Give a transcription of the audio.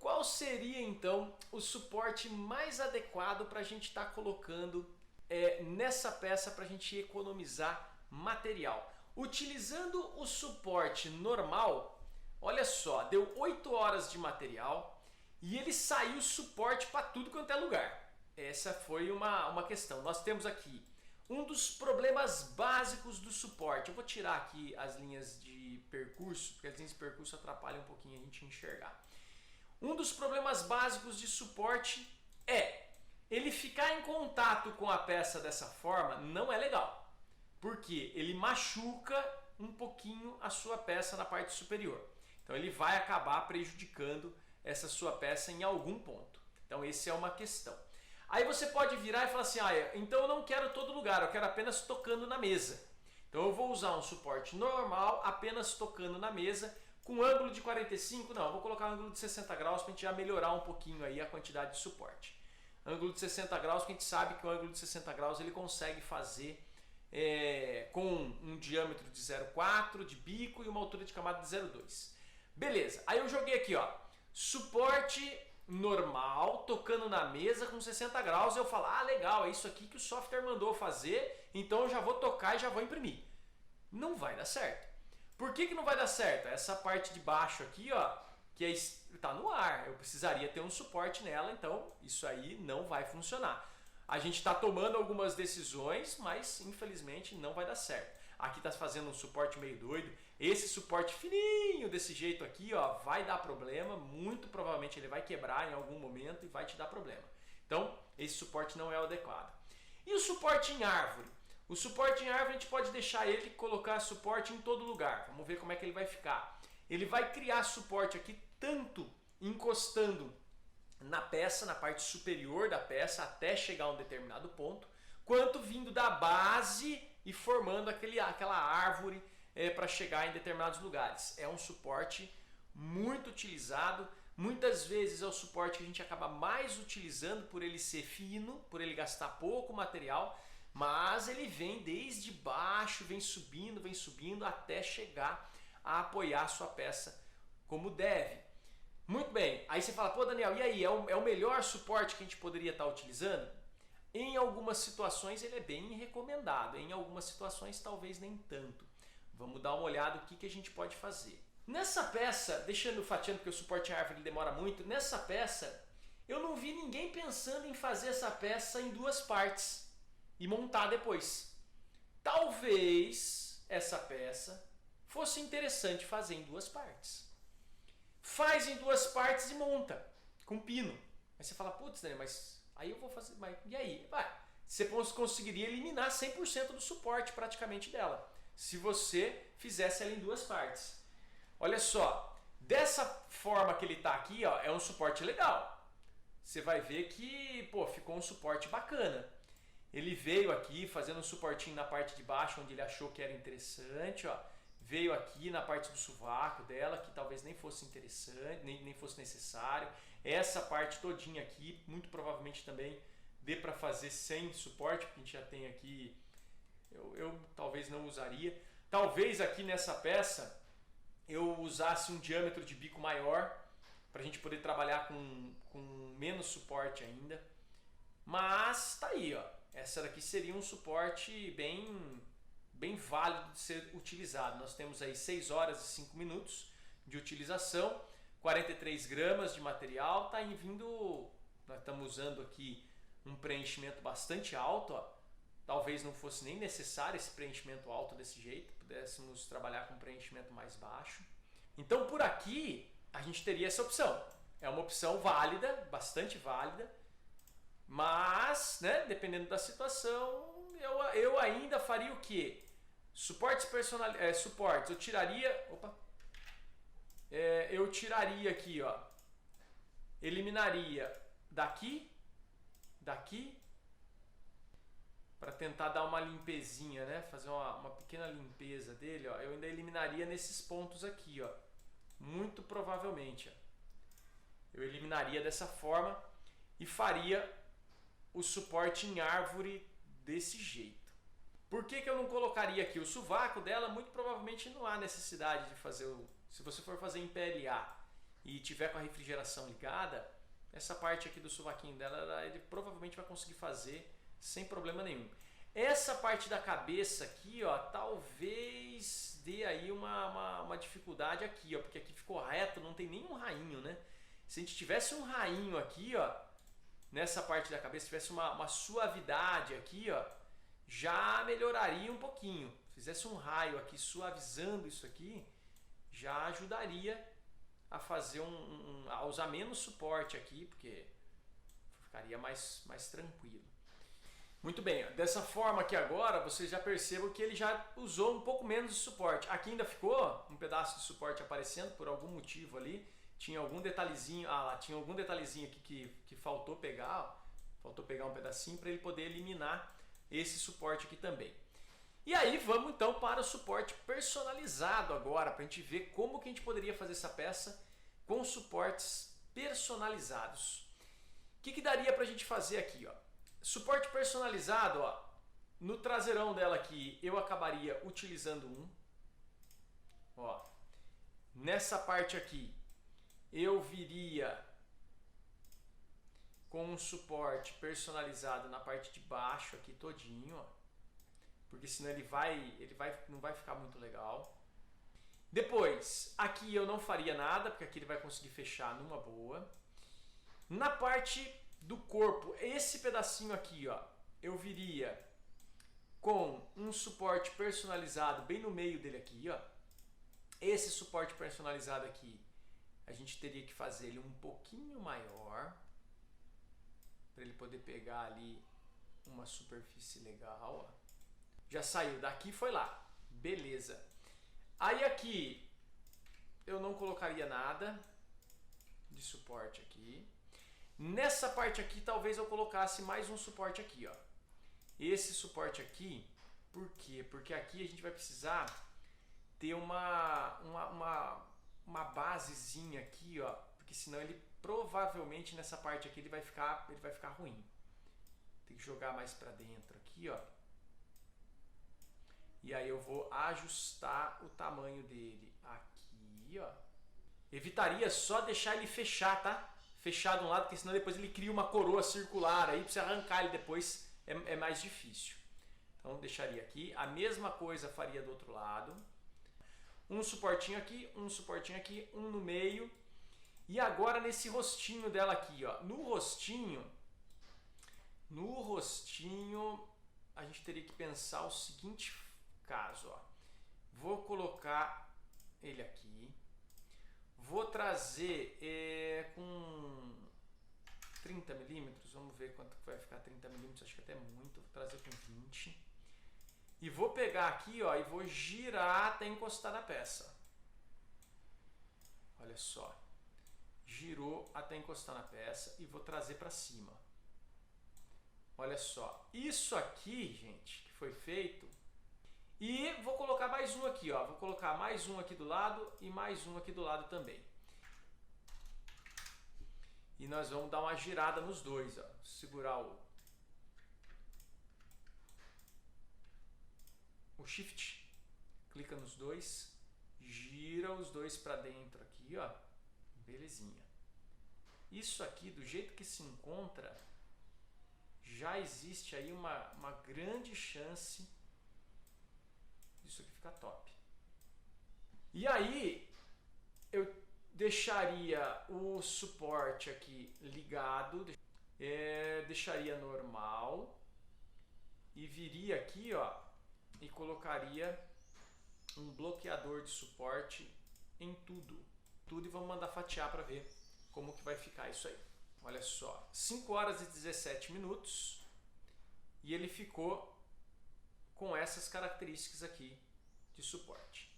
Qual seria então o suporte mais adequado para a gente estar colocando nessa peça para a gente economizar material? Utilizando o suporte normal, olha só, deu 8 horas de material e ele saiu suporte para tudo quanto é lugar. Essa foi uma questão. Nós temos aqui um dos problemas básicos do suporte. Eu vou tirar aqui as linhas de percurso, porque as linhas de percurso atrapalham um pouquinho a gente enxergar. Um dos problemas básicos de suporte é ele ficar em contato com a peça dessa forma não é legal, porque ele machuca um pouquinho a sua peça na parte superior. Então ele vai acabar prejudicando essa sua peça em algum ponto. Então essa é uma questão. Aí você pode virar e falar assim, então eu não quero todo lugar, eu quero apenas tocando na mesa. Então eu vou usar um suporte normal, apenas tocando na mesa, com ângulo de 45, não, eu vou colocar um ângulo de 60 graus para a gente já melhorar um pouquinho aí a quantidade de suporte. Ângulo de 60 graus, que a gente sabe que o ângulo de 60 graus ele consegue fazer com um diâmetro de 0,4 de bico e uma altura de camada de 0,2. Beleza, aí eu joguei aqui, ó, suporte normal, tocando na mesa com 60 graus, eu falo, legal, é isso aqui que o software mandou fazer, então eu já vou tocar e já vou imprimir. Não vai dar certo. Por que não vai dar certo? Essa parte de baixo aqui, ó, que está no ar, eu precisaria ter um suporte nela, então isso aí não vai funcionar. A gente está tomando algumas decisões, mas infelizmente não vai dar certo. Aqui está fazendo um suporte meio doido. Esse suporte fininho desse jeito aqui, ó, vai dar problema. Muito provavelmente ele vai quebrar em algum momento e vai te dar problema. Então esse suporte não é o adequado. E o suporte em árvore? O suporte em árvore a gente pode deixar ele colocar suporte em todo lugar. Vamos ver como é que ele vai ficar. Ele vai criar suporte aqui tanto encostando na peça, na parte superior da peça até chegar a um determinado ponto, quanto vindo da base e formando aquela árvore para chegar em determinados lugares. É um suporte muito utilizado, muitas vezes é o suporte que a gente acaba mais utilizando por ele ser fino, por ele gastar pouco material, mas ele vem desde baixo, vem subindo até chegar a apoiar a sua peça como deve. Muito bem, aí você fala, pô Daniel, e aí, é o melhor suporte que a gente poderia estar utilizando? Em algumas situações ele é bem recomendado, em algumas situações talvez nem tanto. Vamos dar uma olhada no que a gente pode fazer. Nessa peça, deixando fatiando porque o suporte em árvore demora muito, nessa peça eu não vi ninguém pensando em fazer essa peça em duas partes e montar depois. Talvez essa peça fosse interessante fazer em duas partes. Faz em duas partes e monta com pino. Aí você fala, putz, Daniel, mas aí eu vou fazer, mas e aí? Você conseguiria eliminar 100% do suporte praticamente dela, se você fizesse ela em duas partes. Olha só, dessa forma que ele está aqui, ó, é um suporte legal. Você vai ver que ficou um suporte bacana. Ele veio aqui fazendo um suportinho na parte de baixo, onde ele achou que era interessante, ó. Veio aqui na parte do sovaco dela, que talvez nem fosse interessante, nem fosse necessário. Essa parte todinha aqui, muito provavelmente também dê para fazer sem suporte, porque a gente já tem aqui, eu talvez não usaria. Talvez aqui nessa peça eu usasse um diâmetro de bico maior, para a gente poder trabalhar com menos suporte ainda. Mas tá aí, ó. Essa daqui seria um suporte bem válido de ser utilizado. Nós temos aí 6 horas e 5 minutos de utilização, 43 gramas de material, tá vindo, nós estamos usando aqui um preenchimento bastante alto, ó. Talvez não fosse nem necessário esse preenchimento alto desse jeito, pudéssemos trabalhar com um preenchimento mais baixo. Então por aqui a gente teria essa opção, é uma opção válida, bastante válida, mas, né, dependendo da situação, eu ainda faria o quê? Suportes suportes, eu tiraria, eu tiraria aqui, ó, eliminaria daqui, para tentar dar uma limpezinha, né, fazer uma pequena limpeza dele, ó, eu ainda eliminaria nesses pontos aqui, ó, muito provavelmente, ó, eu eliminaria dessa forma e faria o suporte em árvore desse jeito. Por que eu não colocaria aqui o sovaco dela? Muito provavelmente não há necessidade de fazer se você for fazer em PLA e tiver com a refrigeração ligada, essa parte aqui do sovaquinho dela, ele provavelmente vai conseguir fazer sem problema nenhum. Essa parte da cabeça aqui, ó, talvez dê aí uma dificuldade aqui, ó, porque aqui ficou reto, não tem nenhum rainho, né? Se a gente tivesse um rainho aqui, ó, nessa parte da cabeça, tivesse uma suavidade aqui, ó, já melhoraria um pouquinho. Se fizesse um raio aqui suavizando isso aqui, já ajudaria a fazer a usar menos suporte aqui, porque ficaria mais tranquilo. Muito bem, dessa forma aqui agora, vocês já percebam que ele já usou um pouco menos de suporte. Aqui ainda ficou um pedaço de suporte aparecendo por algum motivo ali. Tinha algum detalhezinho, tinha algum detalhezinho aqui que faltou pegar um pedacinho para ele poder eliminar esse suporte aqui também. E aí vamos então para o suporte personalizado agora, para a gente ver como que a gente poderia fazer essa peça com suportes personalizados. O que daria para a gente fazer aqui, ó? Suporte personalizado, ó, no traseirão dela aqui eu acabaria utilizando um. Ó, nessa parte aqui eu viria com um suporte personalizado na parte de baixo aqui todinho, ó, porque senão não vai ficar muito legal. Depois, aqui eu não faria nada, porque aqui ele vai conseguir fechar numa boa. Na parte do corpo, esse pedacinho aqui, ó, eu viria com um suporte personalizado bem no meio dele aqui, ó. Esse suporte personalizado aqui, a gente teria que fazer ele um pouquinho maior, para ele poder pegar ali uma superfície legal, ó. Já saiu daqui e foi lá, beleza. Aí aqui eu não colocaria nada de suporte aqui. Nessa parte aqui talvez eu colocasse mais um suporte aqui, ó. Esse suporte aqui, por quê? Porque aqui a gente vai precisar ter uma basezinha aqui, ó, porque senão ele provavelmente nessa parte aqui ele vai ficar ruim. Tem que jogar mais para dentro aqui, ó. E aí eu vou ajustar o tamanho dele aqui, ó. Evitaria só deixar ele fechar, tá? Fechar de um lado, porque senão depois ele cria uma coroa circular aí, para você arrancar ele depois é mais difícil. Então deixaria aqui, a mesma coisa faria do outro lado. Um suportinho aqui, um no meio. E agora nesse rostinho dela aqui, ó. No rostinho, a gente teria que pensar o seguinte caso, ó. Vou colocar ele aqui. Vou trazer com 30 milímetros, vamos ver quanto vai ficar 30 milímetros, acho que até muito, vou trazer com 20. E vou pegar aqui, ó, e vou girar até encostar na peça. Olha só. Girou até encostar na peça e vou trazer para cima. Olha só. Isso aqui, gente, que foi feito. E vou colocar mais um aqui, ó. Vou colocar mais um aqui do lado e mais um aqui do lado também. E nós vamos dar uma girada nos dois, ó. Segurar o Shift, clica nos dois, gira os dois para dentro aqui, ó. Belezinha. Isso aqui, do jeito que se encontra, já existe aí uma grande chance disso aqui ficar top. E aí, eu deixaria o suporte aqui ligado, deixaria normal e viria aqui, ó, e colocaria um bloqueador de suporte em tudo e vamos mandar fatiar para ver como que vai ficar isso aí. Olha só, 5 horas e 17 minutos e ele ficou com essas características aqui de suporte.